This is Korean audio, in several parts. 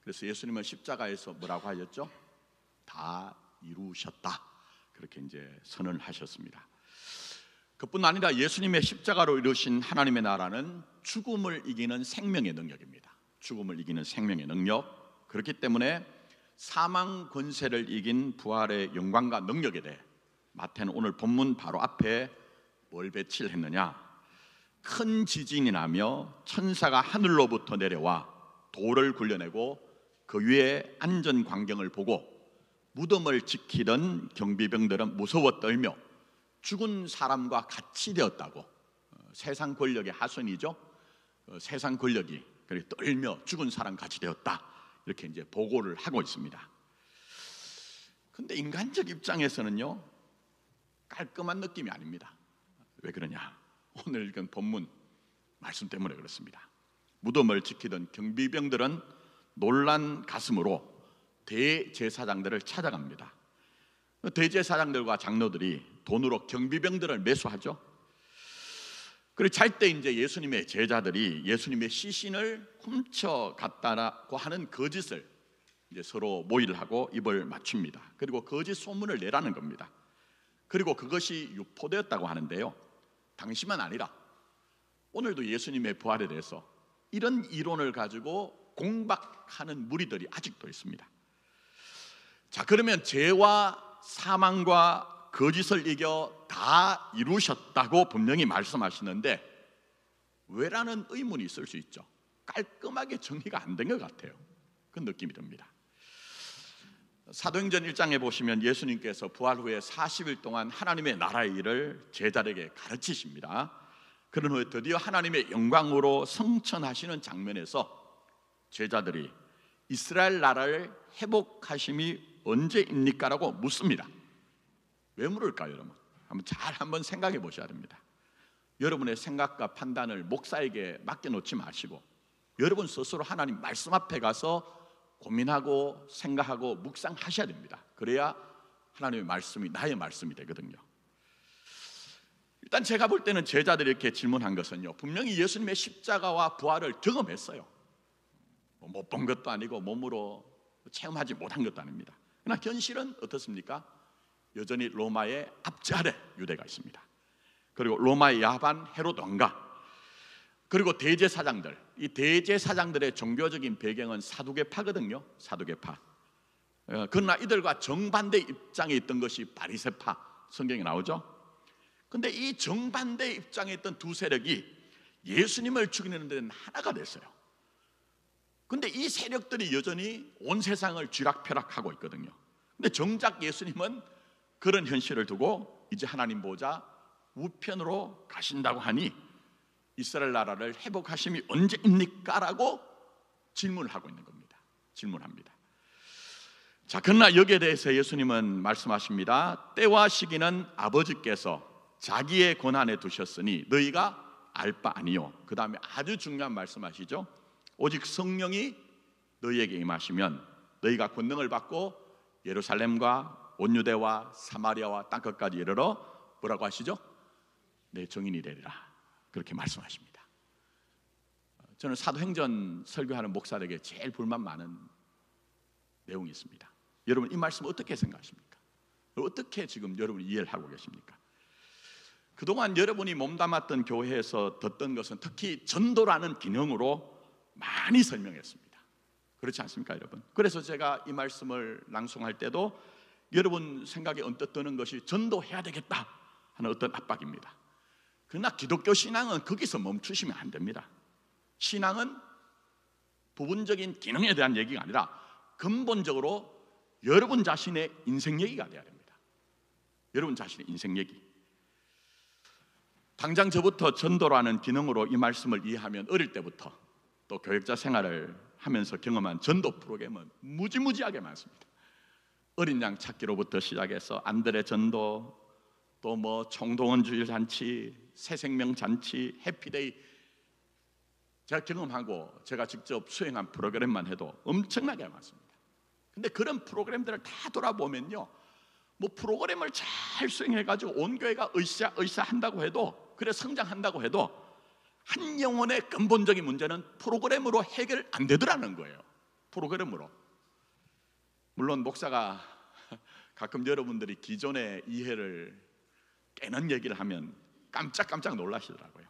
그래서 예수님은 십자가에서 뭐라고 하셨죠? 다 이루셨다, 그렇게 이제 선언을 하셨습니다. 그뿐 아니라 예수님의 십자가로 이루신 하나님의 나라는 죽음을 이기는 생명의 능력입니다. 죽음을 이기는 생명의 능력. 그렇기 때문에 사망 권세를 이긴 부활의 영광과 능력에 대해 마태는 오늘 본문 바로 앞에 뭘 배치를 했느냐? 큰 지진이 나며 천사가 하늘로부터 내려와 돌을 굴려내고 그 위에 안전 광경을 보고 무덤을 지키던 경비병들은 무서워 떨며 죽은 사람과 같이 되었다고. 세상 권력의 하선이죠. 세상 권력이 그렇게 떨며 죽은 사람 같이 되었다, 이렇게 이제 보고를 하고 있습니다. 근데 인간적 입장에서는요, 깔끔한 느낌이 아닙니다. 왜 그러냐? 오늘 읽은 본문 말씀 때문에 그렇습니다. 무덤을 지키던 경비병들은 놀란 가슴으로 대제사장들을 찾아갑니다. 대제사장들과 장로들이 돈으로 경비병들을 매수하죠. 그리고 잘 때 이제 예수님의 제자들이 예수님의 시신을 훔쳐갔다고 하는 거짓을 이제 서로 모의를 하고 입을 맞춥니다. 그리고 거짓 소문을 내라는 겁니다. 그리고 그것이 유포되었다고 하는데요, 당시만 아니라 오늘도 예수님의 부활에 대해서 이런 이론을 가지고 공박하는 무리들이 아직도 있습니다. 자, 그러면 죄와 사망과 거짓을 이겨 다 이루셨다고 분명히 말씀하시는데 왜라는 의문이 있을 수 있죠. 깔끔하게 정리가 안 된 것 같아요. 그 느낌이 듭니다. 사도행전 1장에 보시면 예수님께서 부활 후에 40일 동안 하나님의 나라의 일을 제자들에게 가르치십니다. 그런 후에 드디어 하나님의 영광으로 승천하시는 장면에서 제자들이 이스라엘 나라를 회복하심이 언제입니까? 라고 묻습니다. 왜 물을까요, 여러분? 한번 생각해 보셔야 됩니다. 여러분의 생각과 판단을 목사에게 맡겨놓지 마시고 여러분 스스로 하나님 말씀 앞에 가서 고민하고 생각하고 묵상하셔야 됩니다. 그래야 하나님의 말씀이 나의 말씀이 되거든요. 일단 제가 볼 때는 제자들이 이렇게 질문한 것은요, 분명히 예수님의 십자가와 부활을 경험했어요. 못 본 것도 아니고 몸으로 체험하지 못한 것도 아닙니다. 그러나 현실은 어떻습니까? 여전히 로마의 압제 아래 유대가 있습니다. 그리고 로마의 야반 헤롯 왕가, 그리고 대제사장들, 이 대제사장들의 종교적인 배경은 사두개파거든요. 사두개파. 그러나 이들과 정반대 입장에 있던 것이 바리새파, 성경에 나오죠. 근데 이 정반대 입장에 있던 두 세력이 예수님을 죽이는 데는 하나가 됐어요. 근데 이 세력들이 여전히 온 세상을 쥐락펴락하고 있거든요. 근데 정작 예수님은 그런 현실을 두고 이제 하나님 보좌 우편으로 가신다고 하니 이스라엘 나라를 회복하심이 언제입니까? 라고 질문을 하고 있는 겁니다. 질문합니다. 자, 그러나 여기에 대해서 예수님은 말씀하십니다. 때와 시기는 아버지께서 자기의 권한에 두셨으니 너희가 알 바 아니요. 그 다음에 아주 중요한 말씀하시죠. 오직 성령이 너희에게 임하시면 너희가 권능을 받고 예루살렘과 온 유대와 사마리아와 땅끝까지 이르러 뭐라고 하시죠? 내 증인이 되리라, 그렇게 말씀하십니다. 저는 사도행전 설교하는 목사들에게 제일 불만 많은 내용이 있습니다. 여러분 이 말씀 어떻게 생각하십니까? 어떻게 지금 여러분이 이해를 하고 계십니까? 그동안 여러분이 몸담았던 교회에서 듣던 것은 특히 전도라는 기능으로 많이 설명했습니다. 그렇지 않습니까, 여러분? 그래서 제가 이 말씀을 낭송할 때도 여러분 생각에 언뜻 드는 것이 전도해야 되겠다 하는 어떤 압박입니다. 그러나 기독교 신앙은 거기서 멈추시면 안 됩니다. 신앙은 부분적인 기능에 대한 얘기가 아니라 근본적으로 여러분 자신의 인생 얘기가 돼야 됩니다. 여러분 자신의 인생 얘기. 당장 저부터 전도라는 기능으로 이 말씀을 이해하면 어릴 때부터 또 교역자 생활을 하면서 경험한 전도 프로그램은 무지무지하게 많습니다. 어린 양 찾기로부터 시작해서 안드레 전도, 또 뭐 총동원 주일 잔치, 새생명 잔치, 해피데이, 제가 경험하고 제가 직접 수행한 프로그램만 해도 엄청나게 많습니다. 근데 그런 프로그램들을 다 돌아보면요, 뭐 프로그램을 잘 수행해가지고 온 교회가 으쌰으쌰 한다고 해도, 그래 성장한다고 해도 한 영혼의 근본적인 문제는 프로그램으로 해결 안 되더라는 거예요. 프로그램으로. 물론 목사가 가끔 여러분들이 기존의 이해를 깨는 얘기를 하면 깜짝깜짝 놀라시더라고요.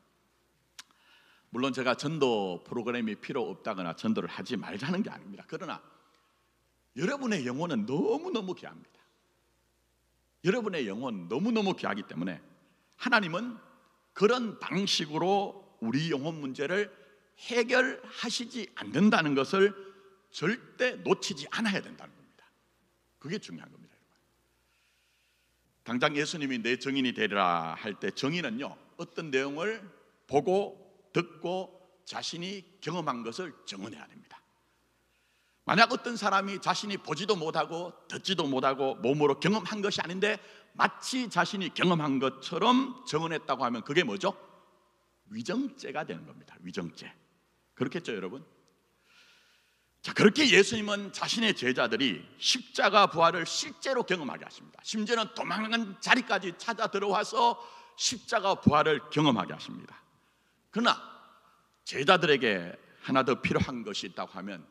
물론 제가 전도 프로그램이 필요 없다거나 전도를 하지 말자는 게 아닙니다. 그러나 여러분의 영혼은 너무너무 귀합니다. 여러분의 영혼 너무너무 귀하기 때문에 하나님은 그런 방식으로 우리 영혼 문제를 해결하시지 않는다는 것을 절대 놓치지 않아야 된다는 겁니다. 그게 중요한 겁니다. 당장 예수님이 내 증인이 되리라 할 때 증인은요, 어떤 내용을 보고 듣고 자신이 경험한 것을 증언해야 됩니다. 만약 어떤 사람이 자신이 보지도 못하고 듣지도 못하고 몸으로 경험한 것이 아닌데 마치 자신이 경험한 것처럼 증언했다고 하면 그게 뭐죠? 위정죄가 되는 겁니다. 위정죄. 그렇겠죠, 여러분? 자, 그렇게 예수님은 자신의 제자들이 십자가 부활을 실제로 경험하게 하십니다. 심지어는 도망간 자리까지 찾아 들어와서 십자가 부활을 경험하게 하십니다. 그러나 제자들에게 하나 더 필요한 것이 있다고 하면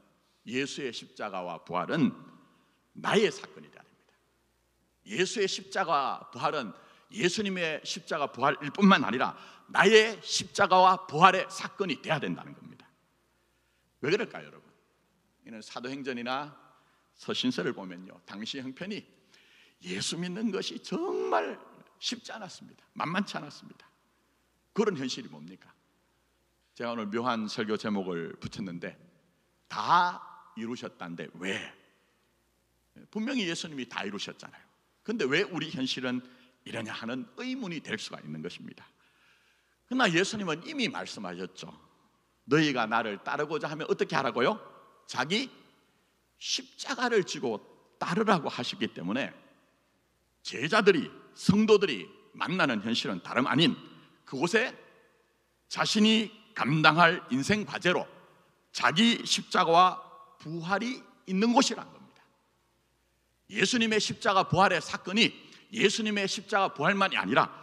예수의 십자가와 부활은 나의 사건이 되어야 됩니다. 예수의 십자가 부활은 예수님의 십자가 부활일 뿐만 아니라 나의 십자가와 부활의 사건이 되어야 된다는 겁니다. 왜 그럴까요, 여러분? 이는 사도행전이나 서신서를 보면요, 당시 형편이 예수 믿는 것이 정말 쉽지 않았습니다. 만만치 않았습니다. 그런 현실이 뭡니까? 제가 오늘 묘한 설교 제목을 붙였는데 다 이루셨다는데 왜? 분명히 예수님이 다 이루셨잖아요. 그런데 왜 우리 현실은 이러냐 하는 의문이 될 수가 있는 것입니다. 그러나 예수님은 이미 말씀하셨죠. 너희가 나를 따르고자 하면 어떻게 하라고요? 자기 십자가를 지고 따르라고 하셨기 때문에 제자들이, 성도들이 만나는 현실은 다름 아닌 그곳에 자신이 감당할 인생 과제로 자기 십자가와 부활이 있는 곳이라는 겁니다. 예수님의 십자가 부활의 사건이 예수님의 십자가 부활만이 아니라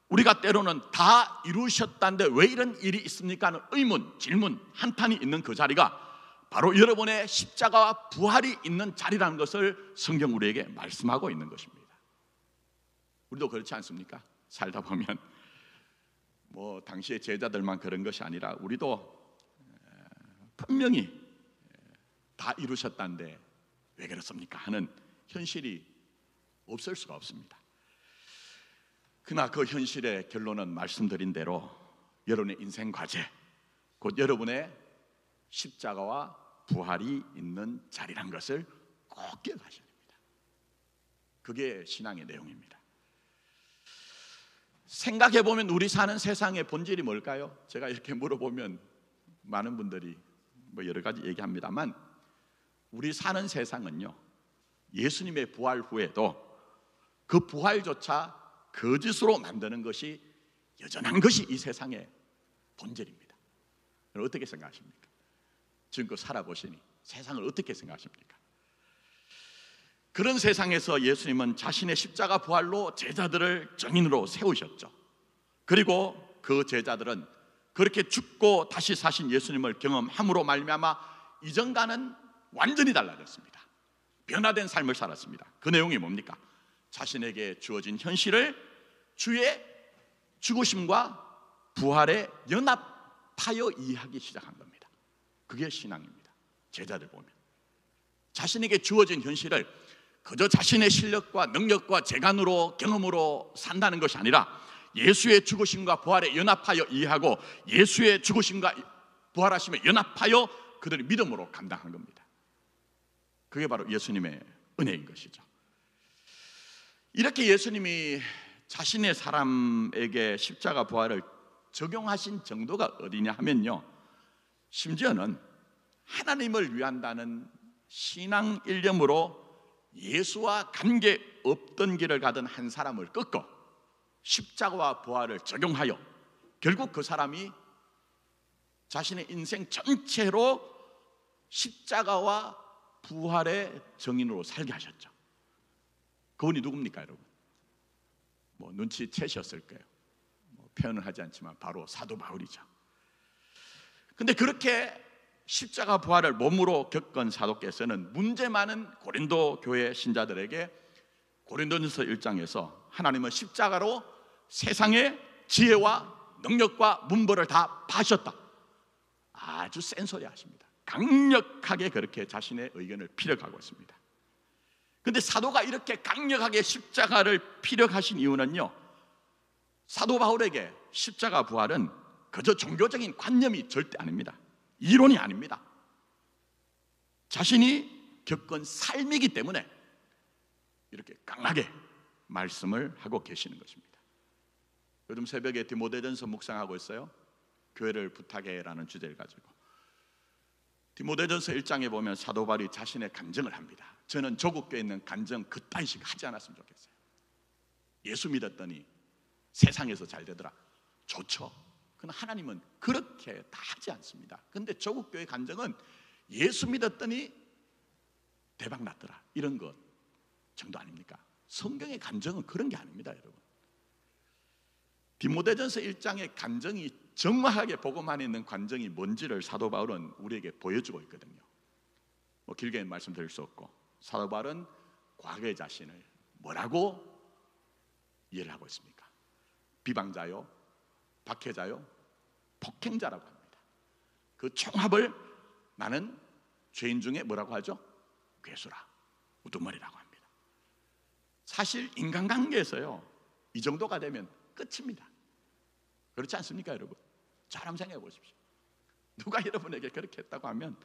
우리가 때로는 다 이루셨다는데 왜 이런 일이 있습니까 하는 의문, 질문, 한탄이 있는 그 자리가 바로 여러분의 십자가와 부활이 있는 자리라는 것을 성경 우리에게 말씀하고 있는 것입니다. 우리도 그렇지 않습니까? 살다 보면 뭐 당시의 제자들만 그런 것이 아니라 우리도 분명히 다 이루셨다는데 왜 그렇습니까 하는 현실이 없을 수가 없습니다. 그러나 그 현실의 결론은 말씀드린 대로 여러분의 인생 과제, 곧 여러분의 십자가와 부활이 있는 자리란 것을 꼭 기억하셔야 됩니다. 그게 신앙의 내용입니다. 생각해보면 우리 사는 세상의 본질이 뭘까요? 제가 이렇게 물어보면 많은 분들이 뭐 여러 가지 얘기합니다만 우리 사는 세상은요, 예수님의 부활 후에도 그 부활조차 거짓으로 만드는 것이 여전한 것이 이 세상의 본질입니다. 여러분 어떻게 생각하십니까? 지금껏 살아보시니 세상을 어떻게 생각하십니까? 그런 세상에서 예수님은 자신의 십자가 부활로 제자들을 증인으로 세우셨죠. 그리고 그 제자들은 그렇게 죽고 다시 사신 예수님을 경험함으로 말미암아 이전과는 완전히 달라졌습니다. 변화된 삶을 살았습니다. 그 내용이 뭡니까? 자신에게 주어진 현실을 주의 죽으심과 부활에 연합하여 이해하기 시작한 겁니다. 그게 신앙입니다. 제자들 보면 자신에게 주어진 현실을 그저 자신의 실력과 능력과 재간으로 경험으로 산다는 것이 아니라 예수의 죽으심과 부활에 연합하여 이해하고 예수의 죽으심과 부활하심에 연합하여 그들의 믿음으로 감당한 겁니다. 그게 바로 예수님의 은혜인 것이죠. 이렇게 예수님이 자신의 사람에게 십자가 부활을 적용하신 정도가 어디냐 하면요, 심지어는 하나님을 위한다는 신앙 일념으로 예수와 관계 없던 길을 가던 한 사람을 꺾어 십자가와 부활을 적용하여 결국 그 사람이 자신의 인생 전체로 십자가와 부활의 증인으로 살게 하셨죠. 그분이 누굽니까, 여러분? 뭐 눈치채셨을 거예요. 표현을 하지 않지만 바로 사도 바울이죠. 근데 그렇게 십자가 부활을 몸으로 겪은 사도께서는 문제 많은 고린도 교회 신자들에게 고린도전서 1장에서 하나님은 십자가로 세상의 지혜와 능력과 문벌을 다 파셨다, 아주 센 소리 하십니다. 강력하게 그렇게 자신의 의견을 피력하고 있습니다. 그런데 사도가 이렇게 강력하게 십자가를 피력하신 이유는요, 사도 바울에게 십자가 부활은 그저 종교적인 관념이 절대 아닙니다. 이론이 아닙니다. 자신이 겪은 삶이기 때문에 이렇게 강하게 말씀을 하고 계시는 것입니다. 요즘 새벽에 디모데전서 묵상하고 있어요. 교회를 부탁해라는 주제를 가지고 디모데전서 1장에 보면 사도 바울이 자신의 간증을 합니다. 저는 조국 교회에 있는 간증 그따위식 하지 않았으면 좋겠어요. 예수 믿었더니 세상에서 잘 되더라. 좋죠. 그러나 하나님은 그렇게 다 하지 않습니다. 그런데 조국 교회 간증은 예수 믿었더니 대박 났더라, 이런 것 정도 아닙니까? 성경의 간증은 그런 게 아닙니다, 여러분. 디모데전서 1장의 간증이 정확하게 복음 안에 있는 간증이 뭔지를 사도 바울은 우리에게 보여주고 있거든요. 뭐 길게 말씀드릴 수 없고, 사도 바울은 과거의 자신을 뭐라고 이해를 하고 있습니까? 비방자요, 박해자요, 폭행자라고 합니다. 그 총합을 나는 죄인 중에 뭐라고 하죠? 괴수라, 우두머리라고 합니다. 사실 인간관계에서요, 이 정도가 되면 끝입니다. 그렇지 않습니까, 여러분? 잘 한번 생각해 보십시오. 누가 여러분에게 그렇게 했다고 하면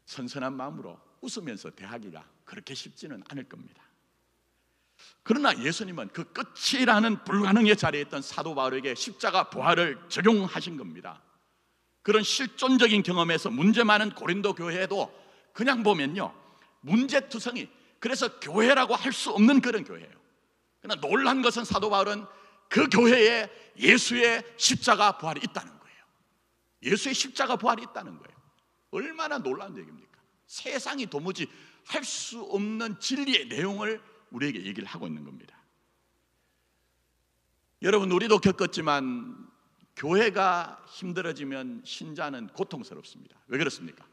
선선한 마음으로 웃으면서 대하기가 그렇게 쉽지는 않을 겁니다. 그러나 예수님은 그 끝이라는 불가능의 자리에 있던 사도 바울에게 십자가 부활을 적용하신 겁니다. 그런 실존적인 경험에서 문제 많은 고린도 교회에도 그냥 보면요, 문제투성이, 그래서 교회라고 할 수 없는 그런 교회예요. 그러나 놀란 것은 사도 바울은 그 교회에 예수의 십자가 부활이 있다는 거예요. 예수의 십자가 부활이 있다는 거예요. 얼마나 놀라운 얘기입니까? 세상이 도무지 할 수 없는 진리의 내용을 우리에게 얘기를 하고 있는 겁니다. 여러분, 우리도 겪었지만 교회가 힘들어지면 신자는 고통스럽습니다. 왜 그렇습니까?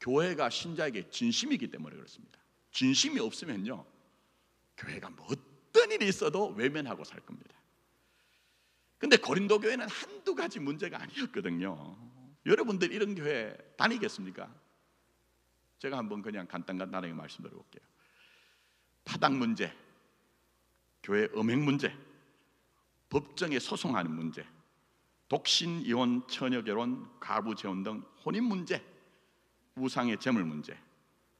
교회가 신자에게 진심이기 때문에 그렇습니다. 진심이 없으면요, 교회가 뭐 어떤 일이 있어도 외면하고 살 겁니다. 근데 고린도 교회는 한두 가지 문제가 아니었거든요. 여러분들 이런 교회 다니겠습니까? 제가 한번 그냥 간단하게 말씀드려볼게요. 파당 문제, 교회 음행 문제, 법정에 소송하는 문제, 독신, 이혼, 처녀 결혼, 가부 재혼 등 혼인 문제, 우상의 재물 문제,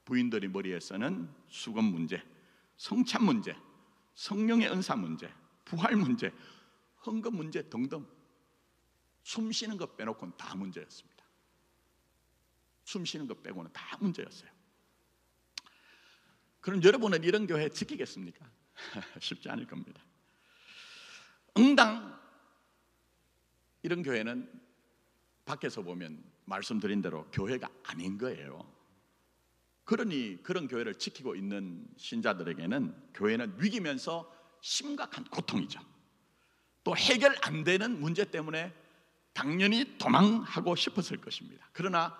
부인들이 머리에 쓰는 수건 문제, 성찬 문제, 성령의 은사 문제, 부활 문제, 헌금 문제 등등, 숨 쉬는 것 빼놓고는 다 문제였습니다. 숨 쉬는 것 빼고는 다 문제였어요. 그럼 여러분은 이런 교회 지키겠습니까? 쉽지 않을 겁니다. 응당 이런 교회는 밖에서 보면 말씀드린 대로 교회가 아닌 거예요. 그러니 그런 교회를 지키고 있는 신자들에게는 교회는 위기면서 심각한 고통이죠. 또 해결 안 되는 문제 때문에 당연히 도망하고 싶었을 것입니다. 그러나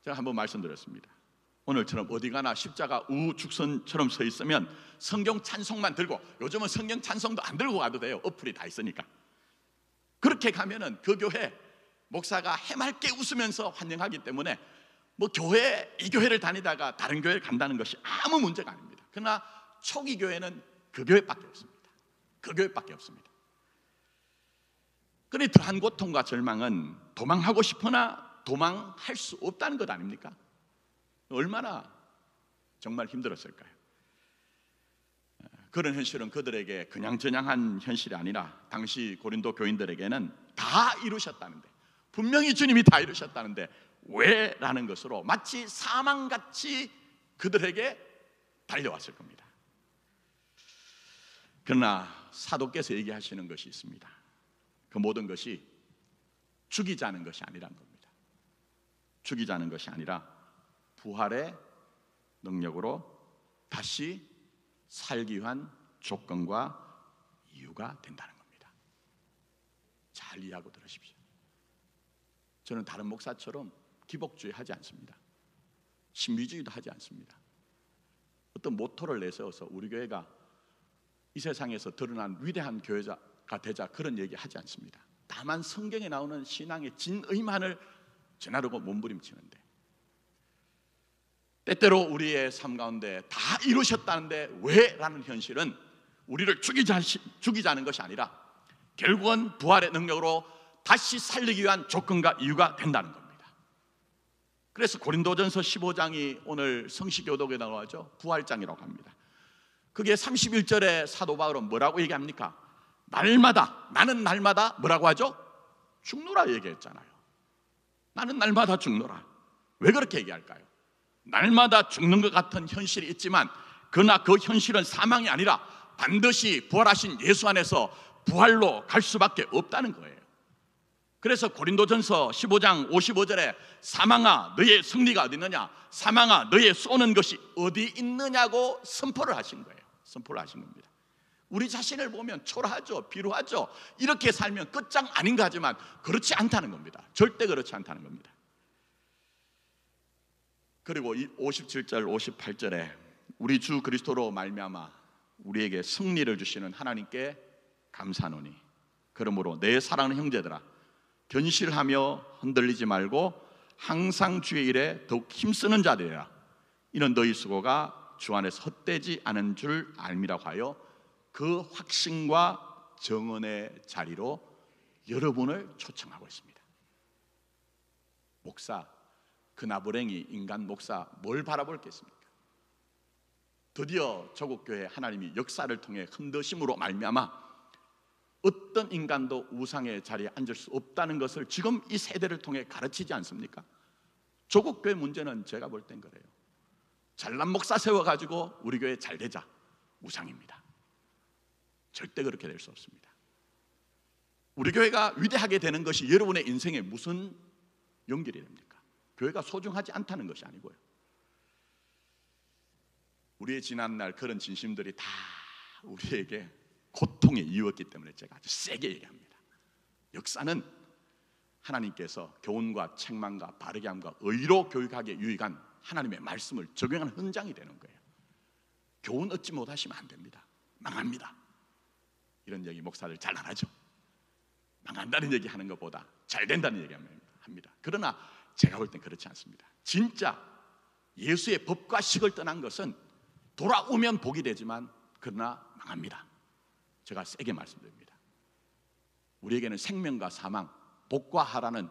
제가 한번 말씀드렸습니다. 오늘처럼 어디 가나 십자가 우죽선처럼 서 있으면 성경 찬송만 들고, 요즘은 성경 찬송도 안 들고 가도 돼요. 어플이 다 있으니까. 그렇게 가면은 그 교회 목사가 해맑게 웃으면서 환영하기 때문에 뭐 이 교회를 다니다가 다른 교회를 간다는 것이 아무 문제가 아닙니다. 그러나 초기 교회는 그 교회밖에 없습니다. 그 교회밖에 없습니다. 그러니 더한 고통과 절망은 도망하고 싶으나 도망할 수 없다는 것 아닙니까? 얼마나 정말 힘들었을까요? 그런 현실은 그들에게 그냥저냥한 현실이 아니라 당시 고린도 교인들에게는 다 이루셨다는데, 분명히 주님이 다 이루셨다는데 왜? 라는 것으로 마치 사망같이 그들에게 달려왔을 겁니다. 그러나 사도께서 얘기하시는 것이 있습니다. 그 모든 것이 죽이자는 것이 아니란 겁니다. 죽이자는 것이 아니라 부활의 능력으로 다시 살기 위한 조건과 이유가 된다는 겁니다. 잘 이해하고 들으십시오. 저는 다른 목사처럼 기복주의 하지 않습니다. 신비주의도 하지 않습니다. 어떤 모토를 내세워서 우리 교회가 이 세상에서 드러난 위대한 교회가 되자 그런 얘기 하지 않습니다. 다만 성경에 나오는 신앙의 진의만을 전하려고 몸부림치는데, 때때로 우리의 삶 가운데 다 이루셨다는데 왜? 라는 현실은 우리를 죽이자는 것이 아니라 결국은 부활의 능력으로 다시 살리기 위한 조건과 이유가 된다는 겁니다. 그래서 고린도전서 15장이 오늘 성시교독에 나와죠. 부활장이라고 합니다. 그게 31절에 사도 바울은 뭐라고 얘기합니까? 날마다, 나는 날마다 뭐라고 하죠? 죽노라 얘기했잖아요. 나는 날마다 죽노라. 왜 그렇게 얘기할까요? 날마다 죽는 것 같은 현실이 있지만 그러나 그 현실은 사망이 아니라 반드시 부활하신 예수 안에서 부활로 갈 수밖에 없다는 거예요. 그래서 고린도전서 15장 55절에 사망아 너의 승리가 어디 있느냐, 사망아 너의 쏘는 것이 어디 있느냐고 선포를 하신 거예요. 선포를 하신 겁니다. 우리 자신을 보면 초라하죠, 비루하죠. 이렇게 살면 끝장 아닌가 하지만 그렇지 않다는 겁니다. 절대 그렇지 않다는 겁니다. 그리고 57절 58절에 우리 주 그리스도로 말미암아 우리에게 승리를 주시는 하나님께 감사하노니 그러므로 내 사랑하는 형제들아 견실하며 흔들리지 말고 항상 주의 일에 더욱 힘쓰는 자들이라. 이는 너희 수고가 주 안에서 헛되지 않은 줄 알미라고 하여 그 확신과 정언의 자리로 여러분을 초청하고 있습니다. 목사, 그나부랭이 인간 목사 뭘 바라보겠습니까? 드디어 조국교회 하나님이 역사를 통해 흔드심으로 말미암아 어떤 인간도 우상의 자리에 앉을 수 없다는 것을 지금 이 세대를 통해 가르치지 않습니까? 조국교회 문제는 제가 볼 땐 그래요. 잘난 목사 세워가지고 우리 교회 잘 되자, 우상입니다. 절대 그렇게 될 수 없습니다. 우리 교회가 위대하게 되는 것이 여러분의 인생에 무슨 연결이 됩니까? 교회가 소중하지 않다는 것이 아니고요. 우리의 지난날 그런 진심들이 다 우리에게 고통의 이유였기 때문에 제가 아주 세게 얘기합니다. 역사는 하나님께서 교훈과 책망과 바르게함과 의로 교육하기에 유익한 하나님의 말씀을 적용하는 현장이 되는 거예요. 교훈 얻지 못하시면 안 됩니다. 망합니다. 이런 얘기 목사들 잘 안 하죠. 망한다는 얘기 하는 것보다 잘 된다는 얘기 합니다. 그러나 제가 볼 땐 그렇지 않습니다. 진짜 예수의 법과 식을 떠난 것은 돌아오면 복이 되지만 그러나 망합니다. 제가 세게 말씀드립니다. 우리에게는 생명과 사망, 복과 하라는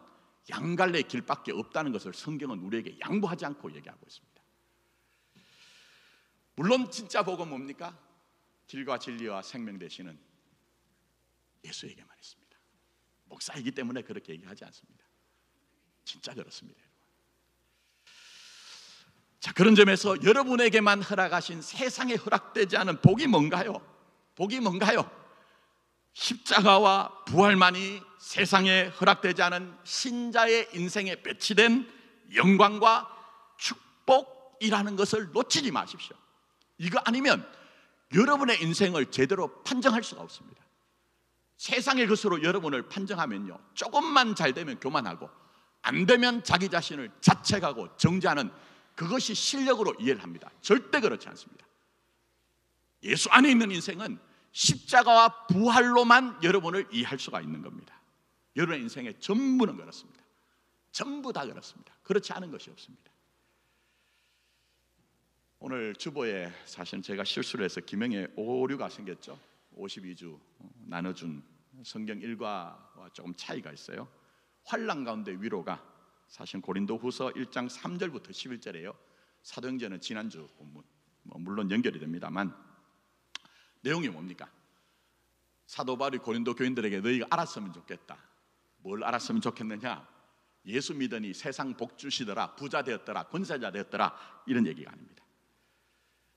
양갈래의 길밖에 없다는 것을 성경은 우리에게 양보하지 않고 얘기하고 있습니다. 물론 진짜 복은 뭡니까? 길과 진리와 생명 되시는 예수에게만 있습니다. 목사이기 때문에 그렇게 얘기하지 않습니다. 진짜 그렇습니다. 자, 그런 점에서 여러분에게만 허락하신 세상에 허락되지 않은 복이 뭔가요? 복이 뭔가요? 십자가와 부활만이 세상에 허락되지 않은 신자의 인생에 배치된 영광과 축복이라는 것을 놓치지 마십시오. 이거 아니면 여러분의 인생을 제대로 판정할 수가 없습니다. 세상의 것으로 여러분을 판정하면요, 조금만 잘 되면 교만하고 안 되면 자기 자신을 자책하고 정죄하는 그것이 실력으로 이해를 합니다. 절대 그렇지 않습니다. 예수 안에 있는 인생은 십자가와 부활로만 여러분을 이해할 수가 있는 겁니다. 여러분의 인생의 전부는 그렇습니다. 전부 다 그렇습니다. 그렇지 않은 것이 없습니다. 오늘 주보에 사실 제가 실수를 해서 기명에 오류가 생겼죠. 52주 나눠준 성경 일과와 조금 차이가 있어요. 환난 가운데 위로가 사실 고린도후서 1장 3절부터 11절이에요. 사도행전은 지난주 본문 물론 연결이 됩니다만 내용이 뭡니까? 사도 바울이 고린도 교인들에게 너희가 알았으면 좋겠다. 뭘 알았으면 좋겠느냐? 예수 믿으니 세상 복 주시더라, 부자 되었더라, 권세자 되었더라, 이런 얘기가 아닙니다.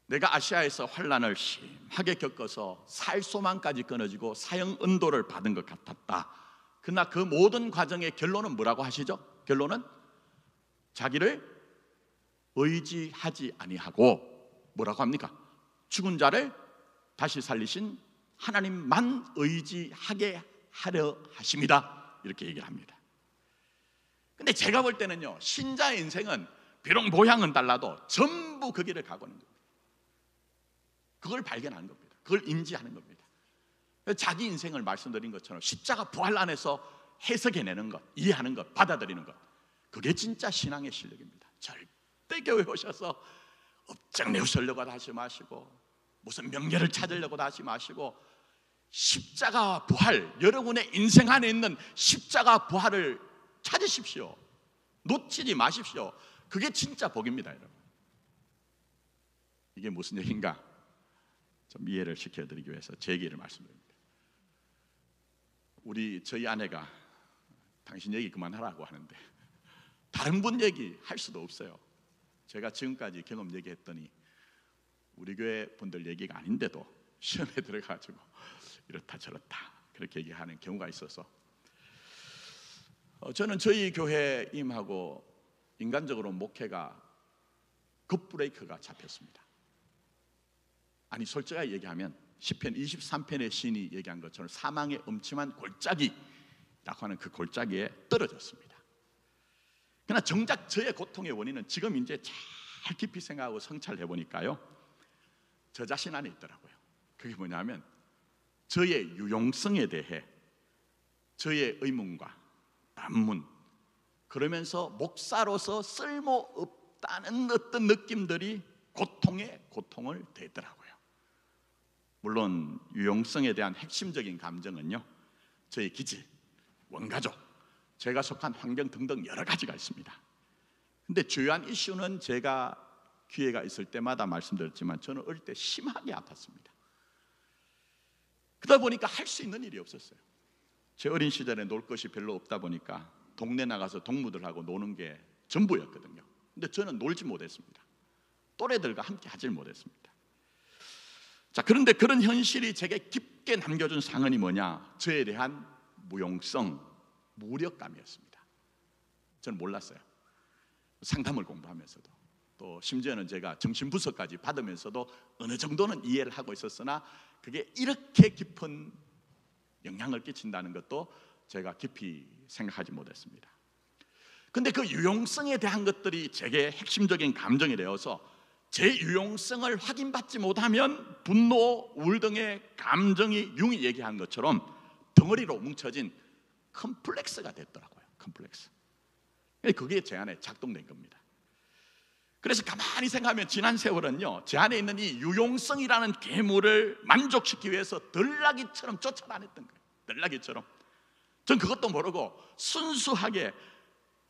내가 아시아에서 환난을 심하게 겪어서 살 소망까지 끊어지고 사형 은도를 받은 것 같았다. 그러나 그 모든 과정의 결론은 뭐라고 하시죠? 결론은 자기를 의지하지 아니하고 뭐라고 합니까? 죽은 자를 다시 살리신 하나님만 의지하게 하려 하십니다. 이렇게 얘기를 합니다. 근데 제가 볼 때는요, 신자의 인생은 비록 모양은 달라도 전부 그 길을 가고 있는 겁니다. 그걸 발견하는 겁니다. 그걸 인지하는 겁니다. 자기 인생을 말씀드린 것처럼 십자가 부활 안에서 해석해내는 것, 이해하는 것, 받아들이는 것, 그게 진짜 신앙의 실력입니다. 절대 교회 오셔서 업장 내우시려고 하지 마시고 무슨 명예를 찾으려고 하지 마시고 십자가 부활, 여러분의 인생 안에 있는 십자가 부활을 찾으십시오. 놓치지 마십시오. 그게 진짜 복입니다, 여러분. 이게 무슨 얘기인가? 좀 이해를 시켜드리기 위해서 제 얘기를 말씀드립니다. 저희 아내가 당신 얘기 그만하라고 하는데 다른 분 얘기 할 수도 없어요. 제가 지금까지 경험 얘기했더니 우리 교회 분들 얘기가 아닌데도 시험에 들어가지고 이렇다 저렇다 그렇게 얘기하는 경우가 있어서 저는 저희 교회 임하고 인간적으로 목회가 급브레이크가 잡혔습니다. 아니 솔직하게 얘기하면 시편 23편의 시인이 얘기한 것처럼 사망의 음침한 골짜기라고 하는 그 골짜기에 떨어졌습니다. 그러나 정작 저의 고통의 원인은 지금 이제 잘 깊이 생각하고 성찰해 보니까요, 저 자신 안에 있더라고요. 그게 뭐냐면 저의 유용성에 대해 저의 의문과 반문, 그러면서 목사로서 쓸모없다는 어떤 느낌들이 고통에 고통을 대더라고요. 물론 유용성에 대한 핵심적인 감정은요, 저의 기질, 원가족, 제가 속한 환경 등등 여러 가지가 있습니다. 근데 주요한 이슈는 제가 기회가 있을 때마다 말씀드렸지만 저는 어릴 때 심하게 아팠습니다. 그러다 보니까 할 수 있는 일이 없었어요. 제 어린 시절에 놀 것이 별로 없다 보니까 동네 나가서 동무들하고 노는 게 전부였거든요. 근데 저는 놀지 못했습니다. 또래들과 함께 하질 못했습니다. 자, 그런데 그런 현실이 제게 깊게 남겨준 상흔이 뭐냐? 저에 대한 무용성, 무력감이었습니다. 저는 몰랐어요. 상담을 공부하면서도 또 심지어는 제가 정신부서까지 받으면서도 어느 정도는 이해를 하고 있었으나 그게 이렇게 깊은 영향을 끼친다는 것도 제가 깊이 생각하지 못했습니다. 근데 그 유용성에 대한 것들이 제게 핵심적인 감정이 되어서 제 유용성을 확인받지 못하면 분노, 우울 등의 감정이 융이 얘기한 것처럼 덩어리로 뭉쳐진 컴플렉스가 됐더라고요. 컴플렉스. 그게 제 안에 작동된 겁니다. 그래서 가만히 생각하면 지난 세월은요, 제 안에 있는 이 유용성이라는 괴물을 만족시키기 위해서 들나귀처럼 쫓아다녔던 거예요. 들나귀처럼. 전 그것도 모르고 순수하게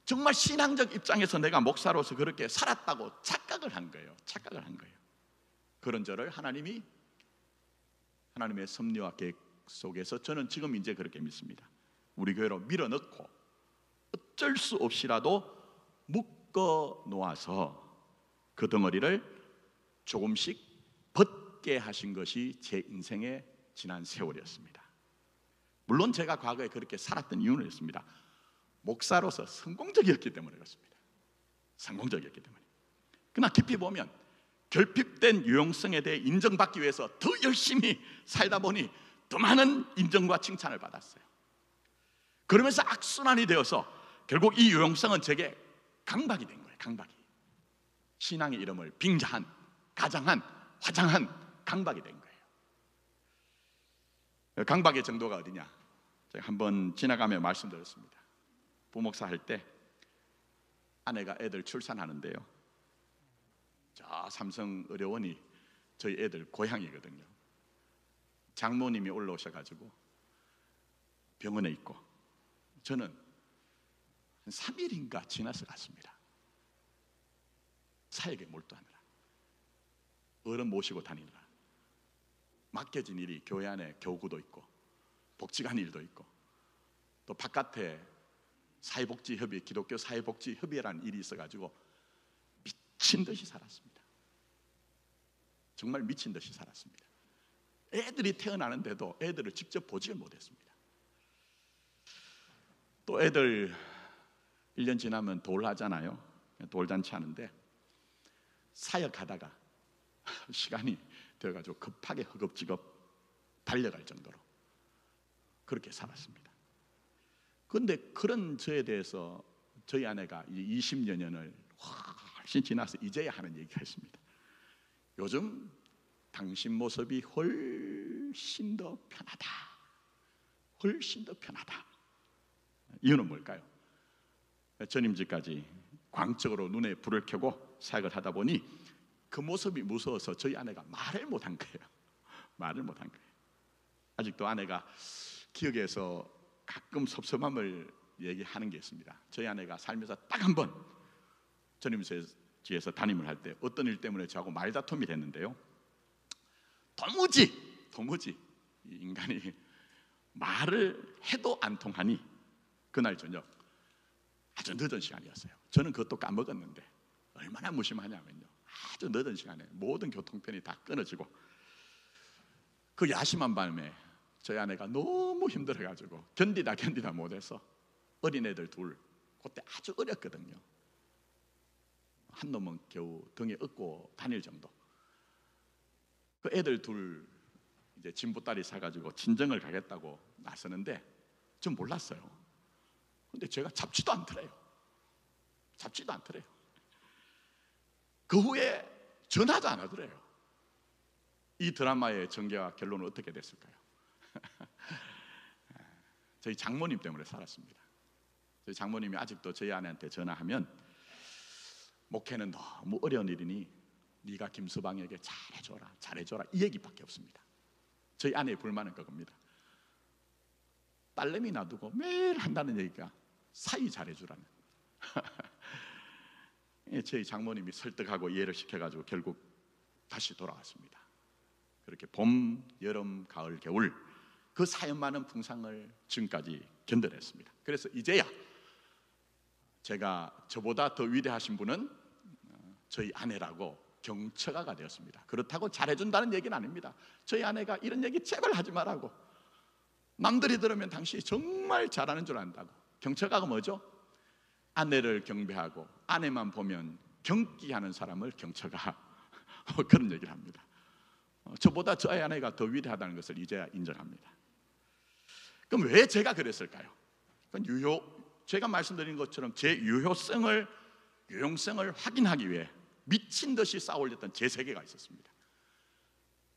정말 신앙적 입장에서 내가 목사로서 그렇게 살았다고 착각을 한 거예요. 착각을 한 거예요. 그런 저를 하나님의 섭리와 계획 속에서 저는 지금 이제 그렇게 믿습니다. 우리 교회로 밀어넣고 어쩔 수 없이라도 묶어 놓아서 그 덩어리를 조금씩 벗게 하신 것이 제 인생의 지난 세월이었습니다. 물론 제가 과거에 그렇게 살았던 이유는 있습니다. 목사로서 성공적이었기 때문에 그렇습니다. 성공적이었기 때문에. 그러나 깊이 보면 결핍된 유용성에 대해 인정받기 위해서 더 열심히 살다 보니 더 많은 인정과 칭찬을 받았어요. 그러면서 악순환이 되어서 결국 이 유용성은 제게 강박이 된 거예요. 강박이. 신앙의 이름을 빙자한, 가장한, 화장한 강박이 된 거예요. 강박의 정도가 어디냐? 제가 한번 지나가며 말씀드렸습니다. 부목사 할 때 아내가 애들 출산하는데요, 저 삼성의료원이 저희 애들 고향이거든요. 장모님이 올라오셔가지고 병원에 있고 저는 한 3일인가 지나서 갔습니다. 사역에 몰두하느라, 어른 모시고 다니느라. 맡겨진 일이 교회 안에 교구도 있고 복지관 일도 있고 또 바깥에 사회복지협의, 기독교 사회복지협의회라는 일이 있어가지고 미친 듯이 살았습니다. 정말 미친 듯이 살았습니다. 애들이 태어나는데도 애들을 직접 보지를 못했습니다. 또 애들 1년 지나면 돌하잖아요. 돌잔치 하는데 사역하다가 시간이 되어가지고 급하게 허겁지겁 달려갈 정도로 그렇게 살았습니다. 그런데 그런 저에 대해서 저희 아내가 20여 년을 훨씬 지나서 이제야 하는 얘기가 있습니다. 요즘 당신 모습이 훨씬 더 편하다. 훨씬 더 편하다. 이유는 뭘까요? 전임직까지 광적으로 눈에 불을 켜고 사역을 하다 보니 그 모습이 무서워서 저희 아내가 말을 못한 거예요. 말을 못한 거예요. 아직도 아내가 기억에서 가끔 섭섭함을 얘기하는 게 있습니다. 저희 아내가 살면서 딱 한 번 전임지에서 담임을 할 때 어떤 일 때문에 저하고 말다툼이 됐는데요, 도무지 이 인간이 말을 해도 안 통하니 그날 저녁 아주 늦은 시간이었어요. 저는 그것도 까먹었는데 얼마나 무심하냐면요, 아주 늦은 시간에 모든 교통편이 다 끊어지고 그 야심한 밤에 저희 아내가 너무 힘들어가지고 견디다 못해서 어린애들 둘, 그때 아주 어렸거든요. 한 놈은 겨우 등에 업고 다닐 정도. 그 애들 둘 이제 진보딸이 사가지고 친정을 가겠다고 나서는데 전 몰랐어요. 근데 제가 잡지도 않더래요. 그 후에 전화도 안 하더래요. 이 드라마의 전개와 결론은 어떻게 됐을까요? 저희 장모님 때문에 살았습니다. 저희 장모님이 아직도 저희 아내한테 전화하면 목회는 너무 어려운 일이니 네가 김서방에게 잘해줘라 이 얘기밖에 없습니다. 저희 아내의 불만은 그겁니다. 딸내미 놔두고 매일 한다는 얘기가 사위 잘해주라는. 저희 장모님이 설득하고 이해를 시켜가지고 결국 다시 돌아왔습니다. 그렇게 봄, 여름, 가을, 겨울 그 사연 많은 풍상을 지금까지 견뎌냈습니다. 그래서 이제야 제가 저보다 더 위대하신 분은 저희 아내라고 경처가가 되었습니다. 그렇다고 잘해준다는 얘기는 아닙니다. 저희 아내가 이런 얘기 제발 하지 말라고, 남들이 들으면 당신이 정말 잘하는 줄 안다고. 경처가가 뭐죠? 아내를 경배하고 아내만 보면 경기하는 사람을 경처가 그런 얘기를 합니다. 저보다 저희 아내가 더 위대하다는 것을 이제야 인정합니다. 그럼 왜 제가 그랬을까요? 제가 말씀드린 것처럼 제 유용성을 확인하기 위해 미친 듯이 쌓아올렸던 제 세계가 있었습니다.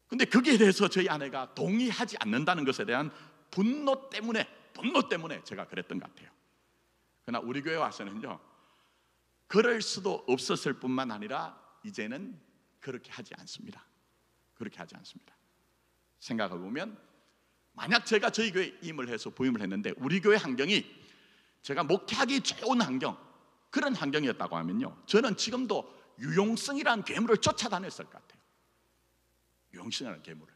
근데 거기에 대해서 저희 아내가 동의하지 않는다는 것에 대한 분노 때문에 제가 그랬던 것 같아요. 그러나 우리 교회 와서는요, 그럴 수도 없었을 뿐만 아니라 이제는 그렇게 하지 않습니다. 생각해 보면 만약 제가 저희 교회에 임을 해서 부임을 했는데 우리 교회 환경이 제가 목회하기 좋은 환경, 그런 환경이었다고 하면요, 저는 지금도 유용성이라는 괴물을 쫓아다녔을 것 같아요. 유용성이라는 괴물을.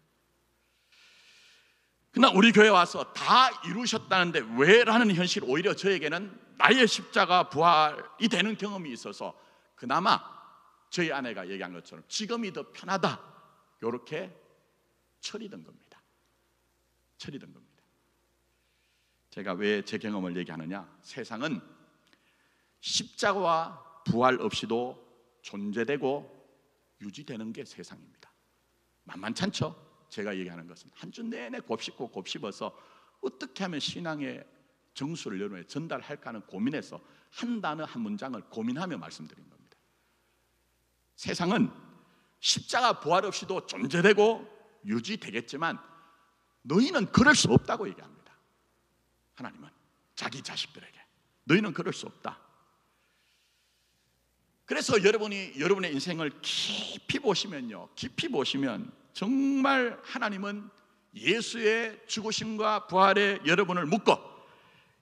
그러나 우리 교회에 와서 다 이루셨다는데 왜라는 현실, 오히려 저에게는 나의 십자가 부활이 되는 경험이 있어서 그나마 저희 아내가 얘기한 것처럼 지금이 더 편하다, 이렇게 처리된 겁니다. 제가 왜 제 경험을 얘기하느냐, 세상은 십자가와 부활 없이도 존재되고 유지되는 게 세상입니다. 만만찮죠? 제가 얘기하는 것은 한 주 내내 곱씹어서 어떻게 하면 신앙의 정수를 여러분에 전달할까 하는 고민에서 한 단어 한 문장을 고민하며 말씀드린 겁니다. 세상은 십자가 부활 없이도 존재되고 유지되겠지만 너희는 그럴 수 없다고 얘기합니다. 하나님은 자기 자식들에게 너희는 그럴 수 없다. 그래서 여러분의 인생을 깊이 보시면 정말 하나님은 예수의 죽으심과 부활에 여러분을 묶어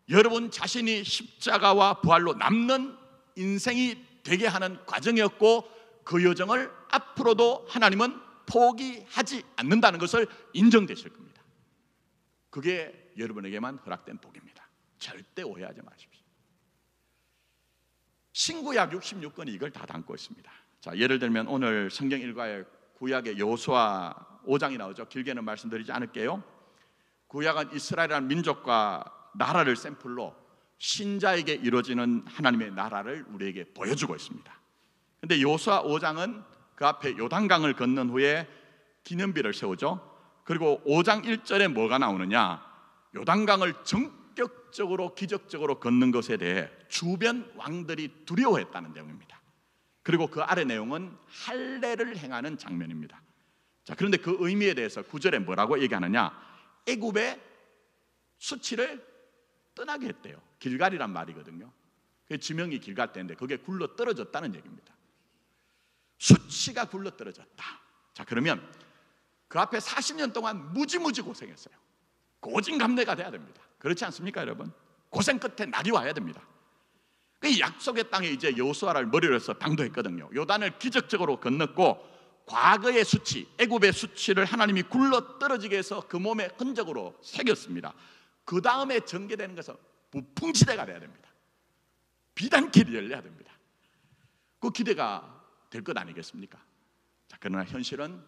여러분 자신이 십자가와 부활로 남는 인생이 되게 하는 과정이었고, 그 여정을 앞으로도 하나님은 포기하지 않는다는 것을 인정되실 겁니다. 그게 여러분에게만 허락된 복입니다. 절대 오해하지 마십시오. 신구약 66권이 이걸 다 담고 있습니다. 자, 예를 들면 오늘 성경 일과에 구약의 여호수아 5장이 나오죠. 길게는 말씀드리지 않을게요. 구약은 이스라엘이라는 민족과 나라를 샘플로 신자에게 이루어지는 하나님의 나라를 우리에게 보여주고 있습니다. 그런데 여호수아 5장은 그 앞에 요단강을 건넌 후에 기념비를 세우죠. 그리고 5장 1절에 뭐가 나오느냐, 요단강을 기적적으로 걷는 것에 대해 주변 왕들이 두려워했다는 내용입니다. 그리고 그 아래 내용은 할례를 행하는 장면입니다. 자, 그런데 그 의미에 대해서 9절에 뭐라고 얘기하느냐? 애굽의 수치를 떠나게 했대요. 길갈이란 말이거든요. 그 지명이 길갈대인데 그게 굴러 떨어졌다는 얘기입니다. 수치가 굴러 떨어졌다. 자, 그러면 그 앞에 40년 동안 무지무지 고생했어요. 고진감래가 돼야 됩니다. 그렇지 않습니까, 여러분? 고생 끝에 낙이 와야 됩니다. 그 약속의 땅에 이제 여호수아를 머리로 해서 당도했거든요. 요단을 기적적으로 건넜고 과거의 수치, 애굽의 수치를 하나님이 굴러 떨어지게 해서 그 몸의 흔적으로 새겼습니다. 그 다음에 전개되는 것은 무풍지대가 돼야 됩니다. 비단길이 열려야 됩니다. 그 기대가 될 것 아니겠습니까? 자, 그러나 현실은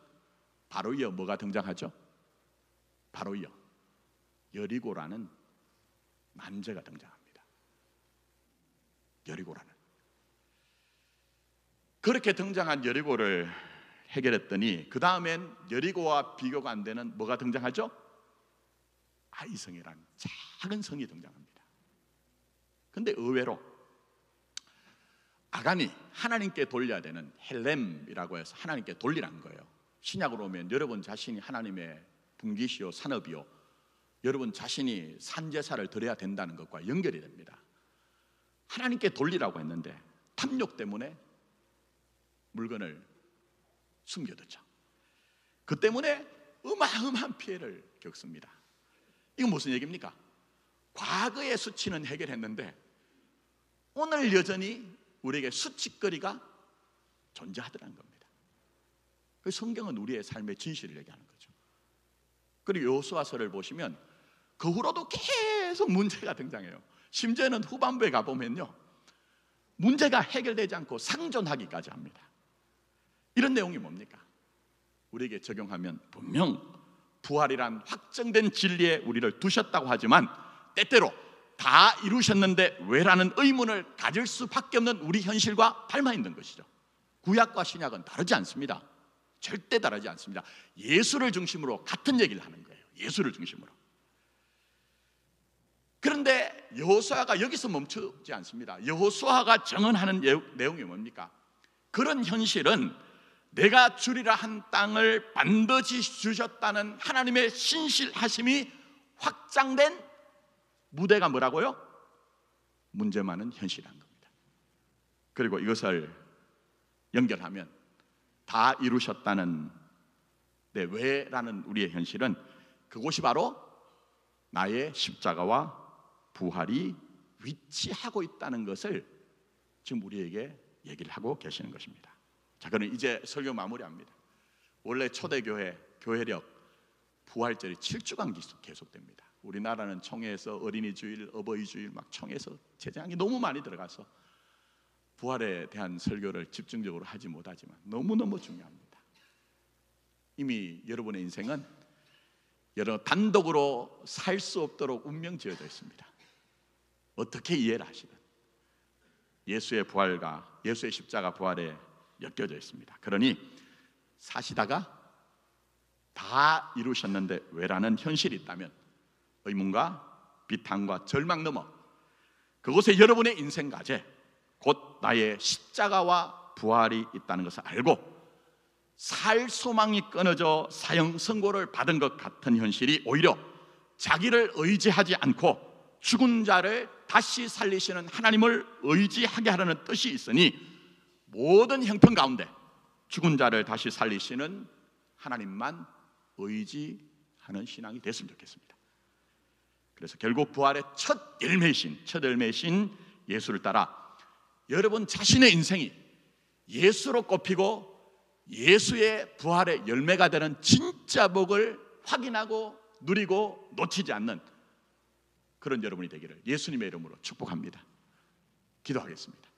바로 이어 뭐가 등장하죠? 바로 이어 여리고라는 난제가 등장합니다. 여리고라는. 그렇게 등장한 여리고를 해결했더니 그 다음엔 여리고와 비교가 안 되는 뭐가 등장하죠? 아이성이라는 작은 성이 등장합니다. 그런데 의외로 아간이 하나님께 돌려야 되는 헬렘이라고 해서 하나님께 돌리라는 거예요. 신약으로 오면 여러분 자신이 하나님의 분기시요 산업이요, 여러분 자신이 산제사를 드려야 된다는 것과 연결이 됩니다. 하나님께 돌리라고 했는데 탐욕 때문에 물건을 숨겨뒀죠. 그 때문에 어마어마한 피해를 겪습니다. 이건 무슨 얘기입니까? 과거의 수치는 해결했는데 오늘 여전히 우리에게 수치거리가 존재하더라는 겁니다. 그 성경은 우리의 삶의 진실을 얘기하는 거죠. 그리고 여호수아서를 보시면 그 후로도 계속 문제가 등장해요. 심지어는 후반부에 가보면요, 문제가 해결되지 않고 상존하기까지 합니다. 이런 내용이 뭡니까? 우리에게 적용하면 분명 부활이란 확정된 진리에 우리를 두셨다고 하지만 때때로 다 이루셨는데 왜라는 의문을 가질 수밖에 없는 우리 현실과 닮아 있는 것이죠. 구약과 신약은 다르지 않습니다. 절대 다르지 않습니다. 예수를 중심으로 같은 얘기를 하는 거예요. 예수를 중심으로. 그런데 여호수아가 여기서 멈추지 않습니다. 여호수아가 정언하는 내용이 뭡니까? 그런 현실은 내가 주리라 한 땅을 반드시 주셨다는 하나님의 신실하심이 확장된 무대가 뭐라고요? 문제 많은 현실이라는 겁니다. 그리고 이것을 연결하면 다 이루셨다는 왜라는 우리의 현실은 그곳이 바로 나의 십자가와 부활이 위치하고 있다는 것을 지금 우리에게 얘기를 하고 계시는 것입니다. 자, 그럼 이제 설교 마무리합니다. 원래 초대교회 교회력 부활절이 7주간 계속됩니다. 우리나라는 총회에서 어린이 주일, 어버이 주일 막 총회에서 제장이 너무 많이 들어가서 부활에 대한 설교를 집중적으로 하지 못하지만 너무너무 중요합니다. 이미 여러분의 인생은 여러 단독으로 살 수 없도록 운명 지어져 있습니다. 어떻게 이해를 하시든 예수의 부활과 예수의 십자가 부활에 엮여져 있습니다. 그러니 사시다가 다 이루셨는데 왜라는 현실이 있다면 의문과 비탄과 절망 넘어 그곳에 여러분의 인생 과제, 곧 나의 십자가와 부활이 있다는 것을 알고 살 소망이 끊어져 사형 선고를 받은 것 같은 현실이 오히려 자기를 의지하지 않고 죽은 자를 다시 살리시는 하나님을 의지하게 하려는 뜻이 있으니 모든 형편 가운데 죽은 자를 다시 살리시는 하나님만 의지하는 신앙이 됐으면 좋겠습니다. 그래서 결국 부활의 첫 열매이신 예수를 따라 여러분 자신의 인생이 예수로 꼽히고 예수의 부활의 열매가 되는 진짜 복을 확인하고 누리고 놓치지 않는 그런 여러분이 되기를 예수님의 이름으로 축복합니다. 기도하겠습니다.